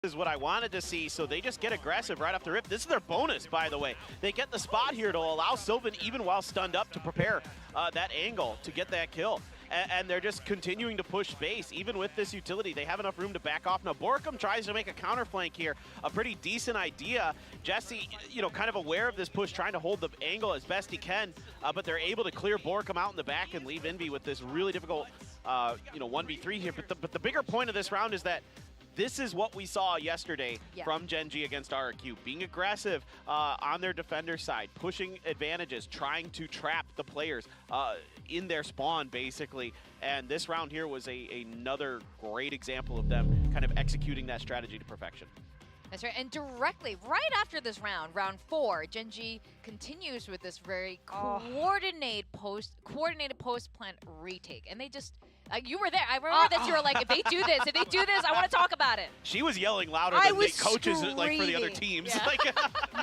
is what I wanted to see, so they just get aggressive right off the rip. This is their bonus, by the way. They get the spot here to allow Sylvan, even while stunned up, to prepare that angle to get that kill. And they're just continuing to push space. Even with this utility, they have enough room to back off. Now, Borkum tries to make a counter flank here. A pretty decent idea. Jesse, kind of aware of this push, trying to hold the angle as best he can, but they're able to clear Borkum out in the back and leave Envy with this really difficult, 1v3 here. But the bigger point of this round is that this is what we saw yesterday from Gen.G against RRQ. Being aggressive on their defender side, pushing advantages, trying to trap the players in their spawn, basically. And this round here was another great example of them kind of executing that strategy to perfection. That's right, and directly, right after this round 4, Gen.G continues with this very coordinated post plant retake, and they just, you were there. I remember that you were like, if they do this, I want to talk about it. She was yelling louder than the coaches like for the other teams. Yeah. Like,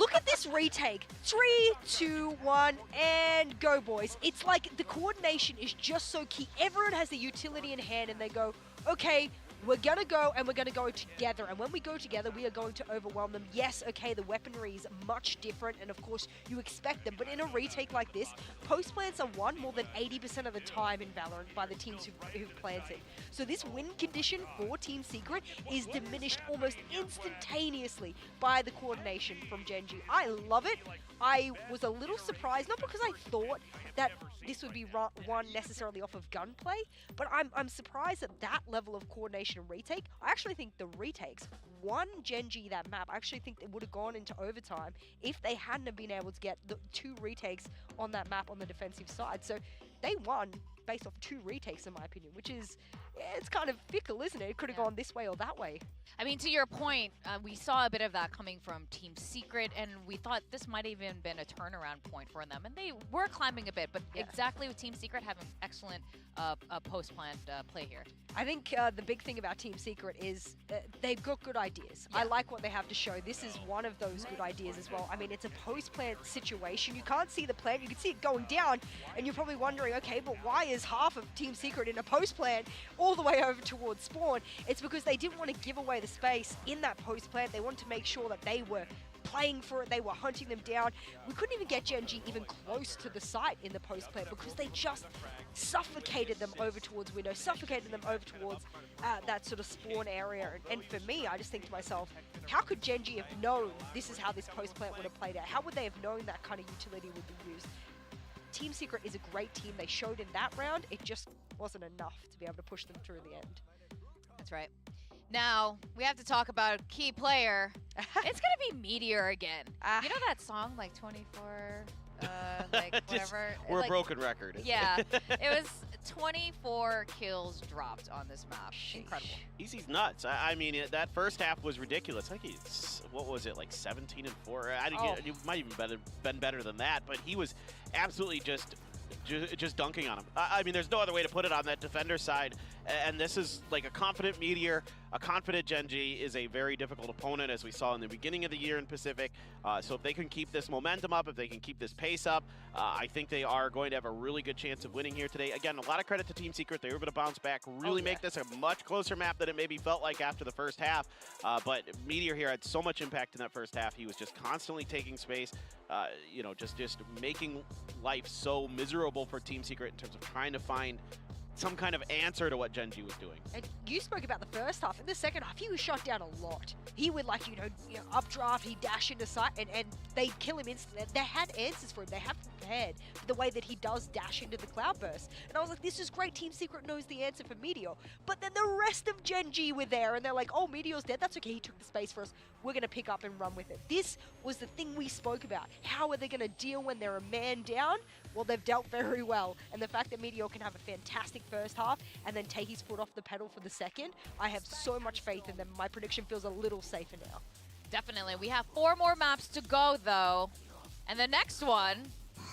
look at this retake. 3, 2, 1, and go, boys. It's like the coordination is just so key. Everyone has the utility in hand, and they go, okay, we're going to go, and we're going to go together. And when we go together, we are going to overwhelm them. Yes, okay, the weaponry is much different, and of course, you expect them. But in a retake like this, post plants are won more than 80% of the time in Valorant by the teams who've planted. So this win condition for Team Secret is diminished almost instantaneously by the coordination from Gen.G. I love it. I was a little surprised, not because I thought that this would be won necessarily off of gunplay, but I'm surprised at that level of coordination and retake. I actually think the retakes won Gen.G that map. I actually think it would have gone into overtime if they hadn't have been able to get the 2 retakes on that map on the defensive side. So they won based off 2 retakes, in my opinion, which is, it's kind of fickle, isn't it? It could have gone this way or that way. I mean, to your point, we saw a bit of that coming from Team Secret, and we thought this might have even been a turnaround point for them. And they were climbing a bit, but exactly with Team Secret having excellent post-plant play here. I think the big thing about Team Secret is they've got good ideas. I like what they have to show. This is one of those good ideas as well. I mean, it's a post-plant situation. You can't see the plant. You can see it going down, and you're probably wondering, okay, but why is half of Team Secret in a post-plant all the way over towards spawn? It's because they didn't want to give away the space in that post-plant. They wanted to make sure that they were playing for it, they were hunting them down. We couldn't even get Gen.G even close to the site in the post-plant because they just suffocated them over towards window, suffocated them over towards that sort of spawn area. And for me, I just think to myself, how could Gen.G have known this is how this post-plant would have played out? How would they have known that kind of utility would be used? Team Secret is a great team. They showed in that round. It just wasn't enough to be able to push them through the end. That's right. Now, we have to talk about a key player. It's going to be Meteor again. You know that song, like 24, like whatever? We're like, a broken record. Yeah. It was 24 kills dropped on this map. Incredible. Easy's nuts. I mean, that first half was ridiculous. I think it's, what was it, like 17 and 4? It might even been better than that, but he was absolutely just dunking on him. I mean, there's no other way to put it on that defender side. And this is like a confident Meteor, a confident Gen.G is a very difficult opponent, as we saw in the beginning of the year in Pacific. So if they can keep this momentum up, if they can keep this pace up, I think they are going to have a really good chance of winning here today. Again, a lot of credit to Team Secret. They were able to bounce back, really make this a much closer map than it maybe felt like after the first half. But Meteor here had so much impact in that first half. He was just constantly taking space, just making life so miserable for Team Secret in terms of trying to find some kind of answer to what Gen.G was doing. And you spoke about the first half. In the second half, he was shot down a lot. He would, like, updraft, he'd dash into sight, and they'd kill him instantly. They had answers for him. They had prepared for the way that he does dash into the cloudburst. And I was like, this is great. Team Secret knows the answer for Meteor. But then the rest of Gen.G were there, and they're like, oh, Meteor's dead. That's okay. He took the space for us. We're going to pick up and run with it. This was the thing we spoke about. How are they going to deal when they're a man down? Well, they've dealt very well. And the fact that Meteor can have a fantastic first half and then take his foot off the pedal for the second, I have so much faith in them. My prediction feels a little safer now. Definitely. We have 4 more maps to go, though. And the next one,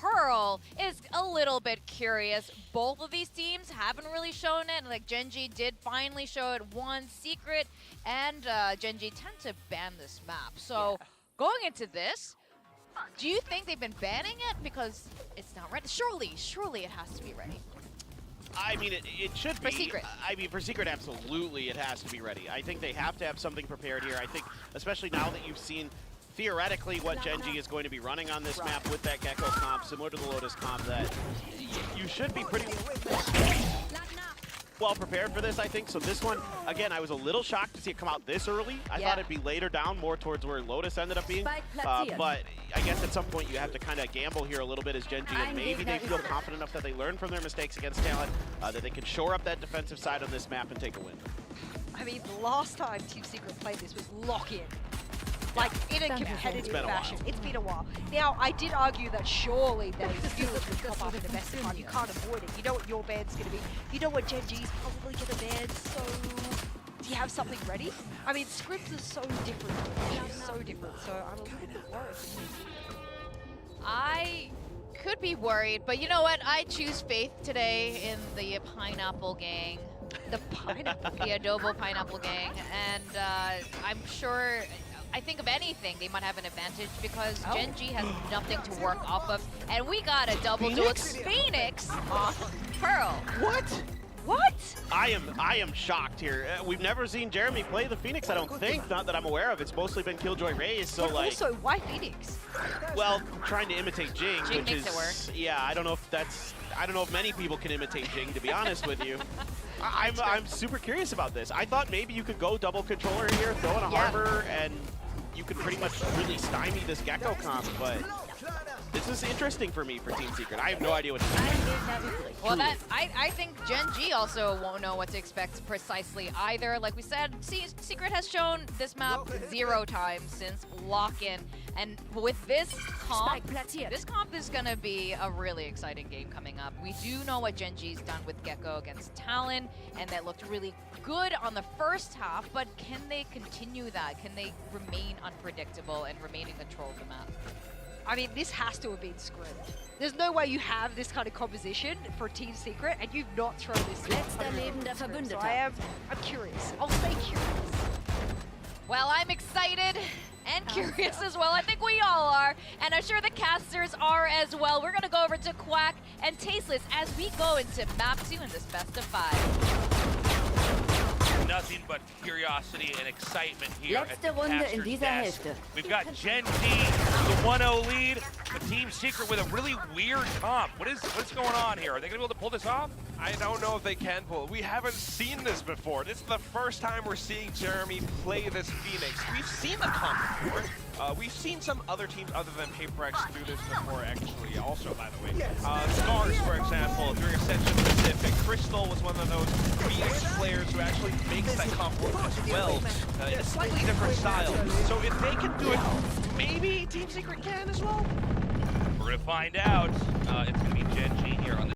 Pearl, is a little bit curious. Both of these teams haven't really shown it. Like, Gen.G did finally show it once. Secret and Gen.G tend to ban this map. So going into this, do you think they've been banning it because it's not ready? Surely it has to be ready. I mean, it should be. For Secret. I mean, for Secret, absolutely, it has to be ready. I think they have to have something prepared here. I think, especially now that you've seen theoretically what Gen.G is going to be running on this map with that Gecko comp, similar to the Lotus comp, that you should be pretty well prepared for this, I think. So this one, again, I was a little shocked to see it come out this early. I thought it'd be later down, more towards where Lotus ended up being. But I guess at some point you have to kind of gamble here a little bit as Gen.G, and maybe they feel confident enough that they learn from their mistakes against Talent, that they can shore up that defensive side on this map and take a win. I mean, the last time Team Secret played this was lock-in. Like, in a competitive fashion. It's been a while. Now, I did argue that surely they viewers would come up in the best of time. You can't avoid it. You know what your band's going to be. You know what Gen.G's probably going to ban, so do you have something ready? I mean, scripts are so different. So different, so I'm a little bit worried. I could be worried, but you know what? I choose faith today in the Pineapple Gang. The pineapple. The Adobo Pineapple Gang, and I'm sure, I think of anything, they might have an advantage because Gen.G has nothing to work off of, and we got a double duel Phoenix off Pearl. What? What? I am shocked here. We've never seen Jeremy play the Phoenix, I don't think. Not that I'm aware of. It's mostly been Killjoy Rays, so but like... also, why Phoenix? Well, trying to imitate Jing, which makes is... it work. Yeah, I don't know if that's... I don't know if many people can imitate Jing, to be honest with you. I'm super curious about this. I thought maybe you could go double controller here, throw in a Harbor, and you could pretty much really stymie this Gecko comp, but this is interesting for me for Team Secret. I have no idea what to do. Well, I think Gen.G also won't know what to expect precisely either. Like we said, Secret has shown this map 0 times since lock-in, and with this comp is going to be a really exciting game coming up. We do know what Gen.G's done with Gecko against Talon, and that looked really good on the first half, but can they continue that? Can they remain unpredictable and remain in control of the map? I mean, this has to have been scripted. There's no way you have this kind of composition for Team Secret and you've not thrown this. So I'm curious. I'll stay curious. Well, I'm excited and curious as well. I think we all are, and I'm sure the casters are as well. We're gonna go over to Quack and Tasteless as we go into map 2 in this best of 5. Nothing but curiosity and excitement here at the Runde in caster's dieser desk. Hälfte. We've got Gen.G with a 1-0 lead, but Team Secret with a really weird comp. What's going on here? Are they going to be able to pull this off? I don't know if they can pull it. We haven't seen this before. This is the first time we're seeing Jeremy play this Phoenix. We've seen the comp before. We've seen some other teams other than PaperX do this before, actually, also, by the way. Scars, for example, during Ascension Pacific. Crystal was one of those Phoenix players who actually makes that comp work as well. In a slightly different style. So if they can do it, maybe Team Secret can as well? We're going to find out. It's going to be Gen.G here on the